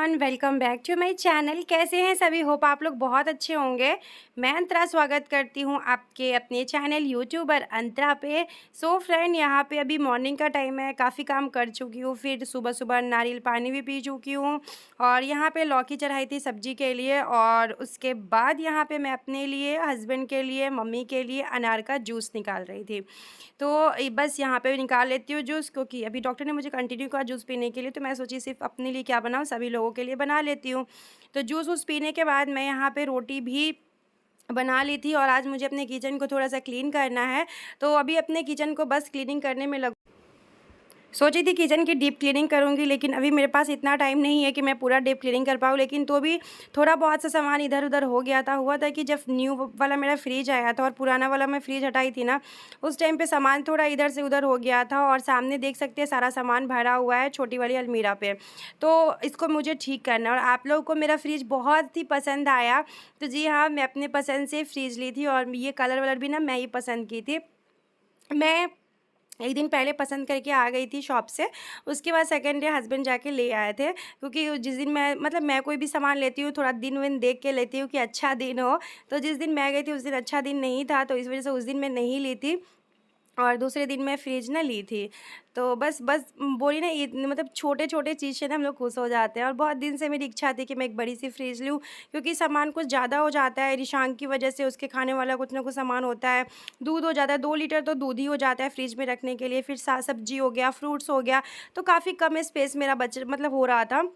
Everyone, welcome back to my channel. कैसे हैं सभी? होप आप लोग बहुत अच्छे होंगे। मैं अंतरा स्वागत करती हूं आपके अपने चैनल यूट्यूबर अंतरा पे। सो फ्रेंड, यहां पे अभी मॉर्निंग का टाइम है, काफ़ी काम कर चुकी हूं, फिर सुबह सुबह नारियल पानी भी पी चुकी हूं और यहां पे लौकी चढ़ाई थी सब्जी के लिए। और उसके बाद यहां पे मैं अपने लिए, हस्बैंड के लिए, मम्मी के लिए अनार का जूस निकाल रही थी। तो बस यहाँ पे निकाल लेती हूँ जूस, क्योंकि अभी डॉक्टर ने मुझे कंटिन्यू कहा जूस पीने के लिए, तो मैं सोची सिर्फ अपने लिए क्या बनाऊँ, सभी लोगों के लिए बना लेती हूँ। तो जूस वूस पीने के बाद मैं यहाँ पे रोटी भी बना ली थी और आज मुझे अपने किचन को थोड़ा-सा क्लीन करना है। तो अभी अपने किचन को बस क्लीनिंग करने में लग सोची थी किचन की डीप क्लीनिंग करूँगी, लेकिन अभी मेरे पास इतना टाइम नहीं है कि मैं पूरा डीप क्लीनिंग कर पाऊँ। लेकिन तो भी थोड़ा बहुत सा सामान इधर-उधर हो गया था। हुआ था कि जब न्यू वाला मेरा फ्रिज आया था और पुराना वाला मैं फ्रिज हटाई थी ना, उस टाइम पे सामान थोड़ा इधर से उधर हो गया था और सामने देख सकते हैं सारा सामान भरा हुआ है छोटी वाली अलमीरा पे। तो इसको मुझे ठीक करना है और आप लोगों को मेरा फ्रिज बहुत ही पसंद आया। तो जी हाँ, मैं अपने पसंद से फ्रिज ली थी और ये कलर-वलर भी ना मैं ही पसंद की थी। मैं 1 दिन पहले पसंद करके आ गई थी शॉप से, उसके बाद सेकंड डे हस्बैंड जाके ले आए थे, क्योंकि जिस दिन मैं कोई भी सामान लेती हूँ थोड़ा दिन-विन देख के लेती हूँ कि अच्छा दिन हो। तो जिस दिन मैं गई थी उस दिन अच्छा दिन नहीं था, तो इस वज़ह से उस दिन मैं नहीं ली थी और दूसरे दिन मैं फ्रिज ना ली थी। तो बस बोली ना, इत मतलब छोटे-छोटे चीज़ से ना हम लोग खुश हो जाते हैं और बहुत दिन से मेरी इच्छा थी कि मैं एक बड़ी-सी फ्रिज लूँ, क्योंकि सामान कुछ ज़्यादा हो जाता है रिशांक की वजह से, उसके खाने वाला कुछ ना कुछ सामान होता है। दूध हो जाता है, 2 लीटर तो दूध ही हो जाता है फ्रिज में रखने के लिए, फिर सा सब्ज़ी हो गया, फ्रूट्स हो गया, तो काफ़ी कम स्पेस मेरा हो रहा था।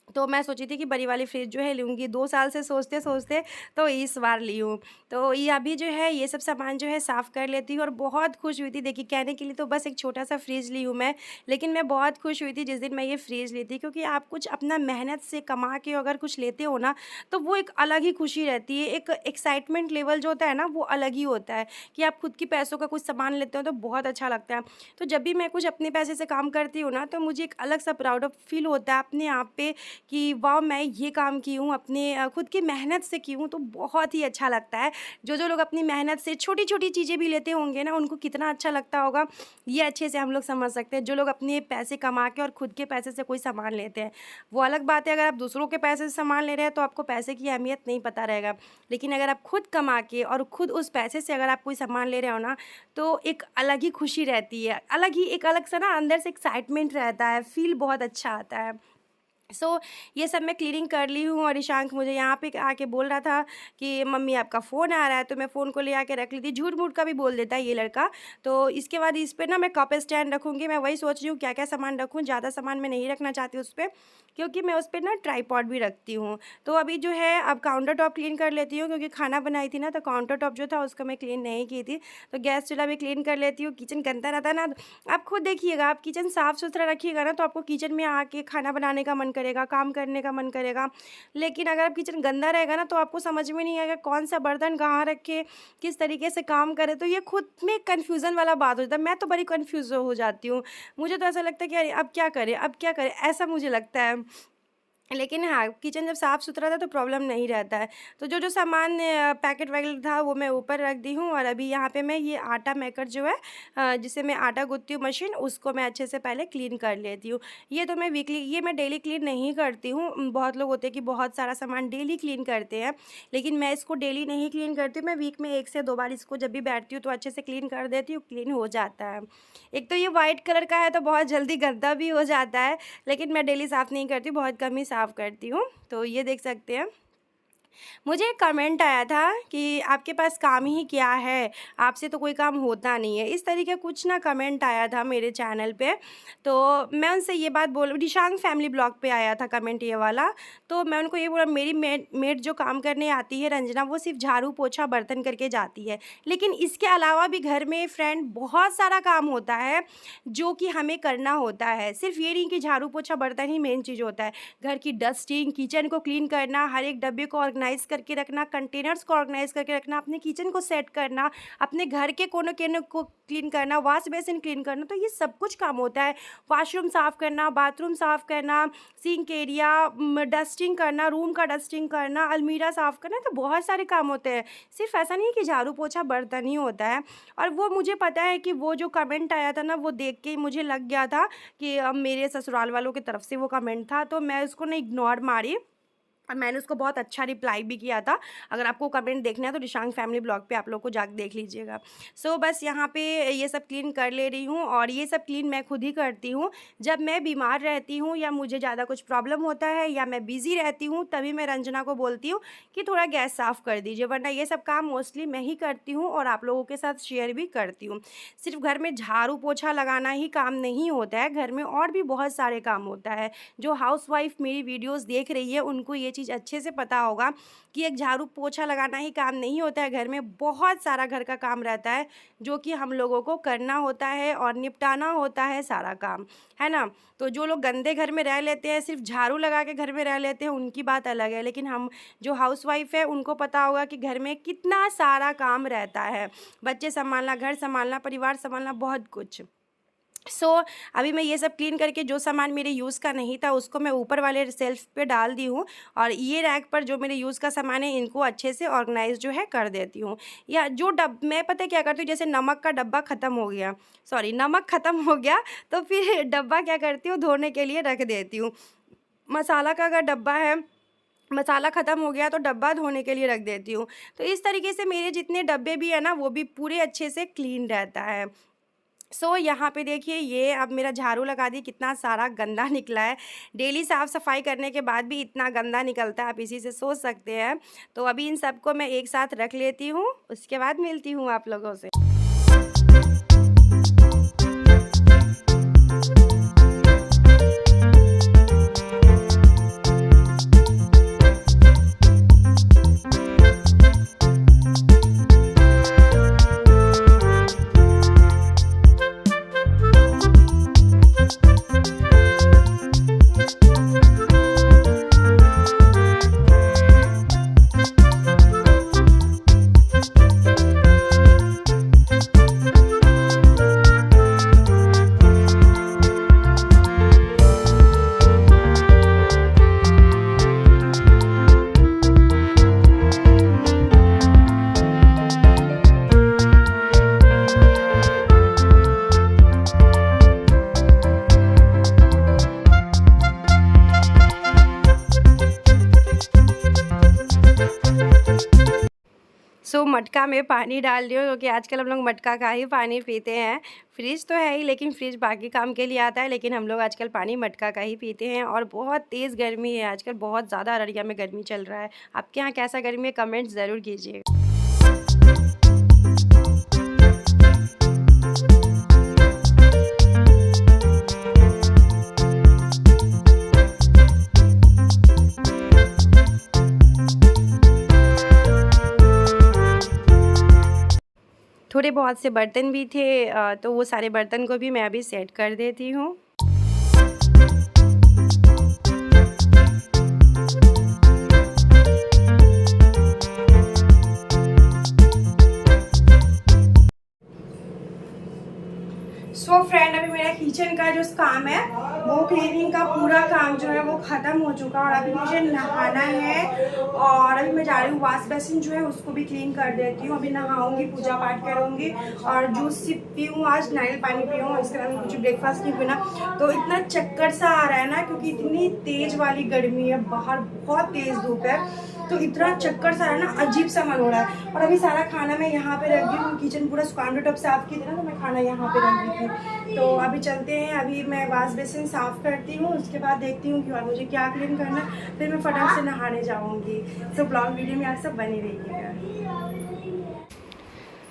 तो मैं सोची थी कि बड़ी वाली फ्रिज जो है लूँगी, 2 साल से सोचते-सोचते तो इस बार ली हूँ। तो ये अभी जो है ये सब सामान जो है साफ़ कर लेती हूँ और बहुत खुश हुई थी। देखिए, कहने के लिए तो बस एक छोटा-सा फ्रिज ली हूँ मैं, लेकिन मैं बहुत खुश हुई थी जिस दिन मैं ये फ्रिज ली थी, क्योंकि आप कुछ अपना मेहनत से कमा के अगर कुछ लेते हो ना, तो वो एक अलग ही खुशी रहती है। एक एक्साइटमेंट लेवल जो होता है ना, वो अलग ही होता है कि आप खुद के पैसों का कुछ सामान लेते हो तो बहुत अच्छा लगता है। तो जब भी मैं कुछ अपने पैसे से काम करती हूँ ना, तो मुझे एक अलग-सा प्राउड ऑफ फील होता है अपने आप पे कि वाओ! मैं ये काम की हूँ, अपने खुद की मेहनत से की हूँ, तो बहुत ही अच्छा लगता है। जो लोग अपनी मेहनत से छोटी-छोटी चीज़ें भी लेते होंगे ना, उनको कितना अच्छा लगता होगा, ये अच्छे से हम लोग समझ सकते हैं। जो लोग अपने पैसे कमा के और खुद के पैसे से कोई सामान लेते हैं, वो अलग बात है। अगर आप दूसरों के पैसे से सामान ले रहे हैं, तो आपको पैसे की अहमियत नहीं पता रहेगा। लेकिन अगर आप खुद कमा के और खुद उस पैसे से अगर आप कोई सामान ले रहे हो ना, तो एक अलग ही खुशी रहती है। एक अलग सा ना अंदर से एक्साइटमेंट रहता है, फ़ील बहुत अच्छा आता है। ये सब मैं क्लीनिंग कर ली हूँ और ईशांक मुझे यहाँ पे आके बोल रहा था कि मम्मी आपका फ़ोन आ रहा है, तो मैं फ़ोन को ले आके रख ली थी। झूठ-मूठ का भी बोल देता है ये लड़का। तो इसके बाद इस पे ना मैं कप स्टैंड रखूँगी, मैं वही सोच रही हूँ क्या-क्या सामान रखूँ, ज़्यादा सामान मैं नहीं रखना चाहती उस पे, क्योंकि मैं उस पे ना ट्राइपॉड भी रखती हूँ। तो अभी जो है अब काउंटर टॉप क्लीन कर लेती हूँ, क्योंकि खाना बनाई थी ना, तो काउंटर टॉप जो था उसको मैं क्लीन नहीं की थी। तो गैस चूल्हा भी क्लीन कर लेती हूँ। किचन गंदा रहता है ना, आप खुद देखिएगा, आप किचन साफ-सुथरा रखिएगा ना, तो आपको किचन में आके खाना बनाने का मन करेगा, काम करने का मन करेगा। लेकिन अगर आप किचन गंदा रहेगा ना, तो आपको समझ में नहीं आएगा कौन-सा बर्तन कहाँ रखें, किस तरीके से काम करें, तो ये खुद में कन्फ्यूज़न वाला बात हो जाता है। मैं तो बड़ी कन्फ्यूज़ हो जाती हूँ। मुझे तो ऐसा लगता है कि अरे! अब क्या करें, अब क्या करें? ऐसा मुझे लगता है। लेकिन हाँ, किचन जब साफ़-सुथरा था तो प्रॉब्लम नहीं रहता है। तो जो सामान पैकेट वगैरह था वो मैं ऊपर रख दी हूँ और अभी यहाँ पे मैं ये आटा मेकर जो है, जिससे मैं आटा गूँथती हूँ मशीन, उसको मैं अच्छे से पहले क्लीन कर लेती हूँ। ये मैं डेली क्लीन नहीं करती हूँ। बहुत लोग होते हैं कि बहुत सारा सामान डेली क्लीन करते हैं, लेकिन मैं इसको डेली नहीं क्लीन करती हूँ। मैं वीक में 1 से 2 बार इसको जब भी बैठती हूँ तो अच्छे से क्लीन कर देती हूँ, क्लीन हो जाता है। एक तो ये व्हाइट कलर का है तो बहुत जल्दी गंदा भी हो जाता है, लेकिन मैं डेली साफ़ नहीं करती, बहुत कम ही साफ़ करती हूँ। तो ये देख सकते हैं। मुझे एक कमेंट आया था कि आपके पास काम ही क्या है? आपसे तो कोई काम होता नहीं है। इस तरीके कुछ ना कमेंट आया था मेरे चैनल पे। तो मैं उनसे ये बात बोल दिशांग फैमिली ब्लॉग पे आया था कमेंट ये वाला। तो मैं उनको ये बोला, मेरी मेड जो काम करने आती है रंजना, वो सिर्फ़ झाड़ू, पोछा, बर्तन करके जाती है। लेकिन इसके अलावा भी घर में फ्रेंड बहुत सारा काम होता है, जो कि हमें करना होता है। सिर्फ़ ये नहीं कि झाड़ू, पोछा, बर्तन ही मेन चीज़ होता है। घर की डस्टिंग, किचन को क्लीन करना, हर एक डब्बे को ऑर्गनाइज़ ऑर्गेनाइज़ करके रखना, कंटेनर्स को ऑर्गेनाइज़ करके रखना, अपने किचन को सेट करना, अपने घर के कोने-कोने को क्लीन करना, वॉश बेसिन क्लीन करना, तो ये सब कुछ काम होता है। वॉशरूम साफ़ करना, बाथरूम साफ़ करना, सिंक एरिया डस्टिंग करना, रूम का डस्टिंग करना, अलमीरा साफ़ करना, तो बहुत सारे काम होते हैं। सिर्फ ऐसा नहीं है कि झाड़ू पोछा बर्तन ही होता है। और वो मुझे पता है कि वो जो कमेंट आया था ना, वो देख के ही मुझे लग गया था कि मेरे ससुराल वालों की तरफ से वो कमेंट था, तो मैं उसको ना इग्नोर मारी और मैंने उसको बहुत अच्छा रिप्लाई भी किया था। अगर आपको कमेंट देखना है तो रिशांग फैमिली ब्लॉग पे आप लोग को जाके देख लीजिएगा। सो बस यहाँ पे ये सब क्लीन कर ले रही हूँ और ये सब क्लीन मैं खुद ही करती हूँ। जब मैं बीमार रहती हूँ या मुझे ज़्यादा कुछ प्रॉब्लम होता है या मैं बिज़ी रहती हूँ, तभी मैं रंजना को बोलती हूँ कि थोड़ा गैस साफ़ कर दीजिए, वरना ये सब काम मोस्टली मैं ही करती हूँ और आप लोगों के साथ शेयर भी करती हूँ। सिर्फ घर में झाड़ू पोछा लगाना ही काम नहीं होता है, घर में और भी बहुत सारे काम होता है। जो हाउसवाइफ मेरी वीडियोज़ देख रही है उनको ये चीज़ अच्छे से पता होगा कि एक झाड़ू पोछा लगाना ही काम नहीं होता है। घर में बहुत सारा घर का काम रहता है जो कि हम लोगों को करना होता है और निपटाना होता है सारा काम, है ना। तो जो लोग गंदे घर में रह लेते हैं, सिर्फ झाड़ू लगा के घर में रह लेते हैं, उनकी बात अलग है, लेकिन हम जो हाउसवाइफ है उनको पता होगा कि घर में कितना सारा काम रहता है। बच्चे संभालना, घर संभालना, परिवार संभालना, बहुत कुछ। अभी मैं ये सब क्लीन करके जो सामान मेरे यूज़ का नहीं था उसको मैं ऊपर वाले सेल्फ पे डाल दी हूँ और ये रैक पर जो मेरे यूज़ का सामान है इनको अच्छे से ऑर्गेनाइज जो है कर देती हूँ। या जो मैं पता है क्या करती हूँ, जैसे नमक का डब्बा ख़त्म हो गया, नमक ख़त्म हो गया तो फिर डब्बा क्या करती हूँ, धोने के लिए रख देती हूँ। मसाला का अगर डब्बा है, मसाला ख़त्म हो गया तो डब्बा धोने के लिए रख देती हूँ। तो इस तरीके से मेरे जितने डब्बे भी है ना वो भी पूरे अच्छे से क्लीन रहता है। यहाँ पे देखिए ये अब मेरा झाड़ू लगा दी, कितना सारा गंदा निकला है। डेली साफ़ सफाई करने के बाद भी इतना गंदा निकलता है, आप इसी से सोच सकते हैं। तो अभी इन सबको मैं एक साथ रख लेती हूँ, उसके बाद मिलती हूँ आप लोगों से। मटका में पानी डाल रही हूँ क्योंकि आजकल हम लोग मटका का ही पानी पीते हैं। फ्रिज तो है ही, लेकिन फ्रिज बाकी काम के लिए आता है, लेकिन हम लोग आजकल पानी मटका का ही पीते हैं। और बहुत तेज़ गर्मी है आजकल, बहुत ज़्यादा अररिया में गर्मी चल रहा है। आपके यहाँ कैसा गर्मी है, कमेंट ज़रूर कीजिए। थोड़े बहुत से बर्तन भी थे तो वो सारे बर्तन को भी मैं अभी सेट कर देती हूँ। फ्रेंड अभी मेरा किचन का जो काम है वो क्लीनिंग का पूरा काम जो है वो ख़त्म हो चुका और अभी मुझे नहाना है और अभी मैं जा रही हूँ वॉश बेसिन जो है उसको भी क्लीन कर देती हूँ। अभी नहाऊंगी, पूजा पाठ करूँगी और जूस पीऊँ, आज नारियल पानी पीऊँ, इसके अलावा कुछ ब्रेकफास्ट नहीं पीना। तो इतना चक्कर सा आ रहा है ना क्योंकि इतनी तेज़ वाली गर्मी है, बाहर बहुत तेज़ धूप है, तो इतना चक्कर सा है ना, अजीब सा मन हो रहा है। और अभी सारा खाना मैं यहाँ पे रख दी हूँ, किचन पूरा स्क्वांडो टॉप साफ़ की थी ना तो मैं खाना यहाँ पे रख दी थी। तो अभी चलते हैं, अभी मैं वॉश बेसिन साफ़ करती हूँ, उसके बाद देखती हूँ कि और मुझे क्या क्लीन करना है, फिर मैं फटाक से नहाने जाऊँगी। तो ब्लॉग वीडियो में आज सब बनी रहिएगा।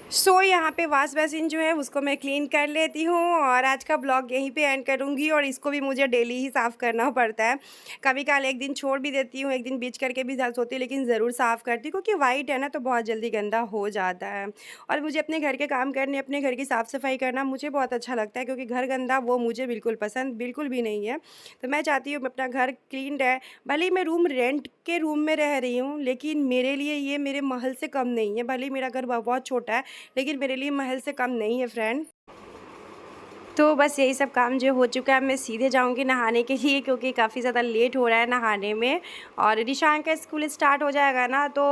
यहाँ पे वॉश बेसिन जो है उसको मैं क्लीन कर लेती हूँ और आज का ब्लॉग यहीं पे एंड करूँगी। और इसको भी मुझे डेली ही साफ़ करना पड़ता है। कभी-कभार एक दिन छोड़ भी देती हूँ, एक दिन बीच करके भी सोती हूँ, लेकिन ज़रूर साफ़ करती हूँ क्योंकि वाइट है ना तो बहुत जल्दी गंदा हो जाता है। और मुझे अपने घर के काम करने, अपने घर की साफ़-सफ़ाई करना मुझे बहुत अच्छा लगता है क्योंकि घर गंदा वो मुझे बिल्कुल पसंद बिल्कुल भी नहीं है। तो मैं चाहती हूँ अपना घर क्लीन रहे। भले ही मैं रेंट के रूम में रह रही हूँ, लेकिन मेरे लिए ये मेरे महल से कम नहीं है। भले ही मेरा घर बहुत छोटा है, लेकिन मेरे लिए महल से कम नहीं है फ्रेंड। तो बस यही सब काम जो हो चुका है, अब मैं सीधे जाऊँगी नहाने के लिए क्योंकि काफ़ी ज़्यादा लेट हो रहा है नहाने में। और रिशांक का स्कूल स्टार्ट हो जाएगा ना तो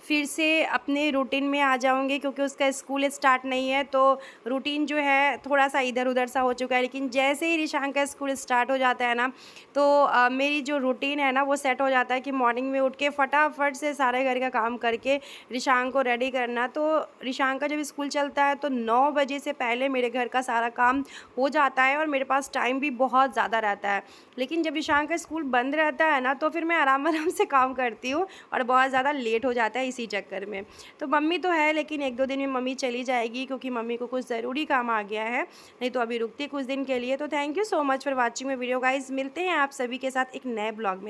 फिर से अपने रूटीन में आ जाऊँगी क्योंकि उसका स्कूल स्टार्ट नहीं है, तो रूटीन जो है थोड़ा-सा इधर-उधर सा हो चुका है। लेकिन जैसे ही रिशांक का स्कूल स्टार्ट हो जाता है ना तो मेरी जो रूटीन है ना वो सेट हो जाता है कि मॉर्निंग में उठ के फटाफट से सारे घर का काम करके रिशांक को रेडी करना। तो रिशांक का जब स्कूल चलता है तो 9 बजे से पहले मेरे घर का सारा काम हो जाता है और मेरे पास टाइम भी बहुत ज़्यादा रहता है। लेकिन जब ईशान का स्कूल बंद रहता है ना तो फिर मैं आराम-आराम से काम करती हूँ और बहुत ज़्यादा लेट हो जाता है इसी चक्कर में। तो मम्मी तो है लेकिन 1-2 दिन में मम्मी चली जाएगी क्योंकि मम्मी को कुछ ज़रूरी काम आ गया है, नहीं तो अभी रुकती है कुछ दिन के लिए। तो thank you so much for watching my video guys. मिलते हैं आप सभी के साथ एक नए ब्लॉग में।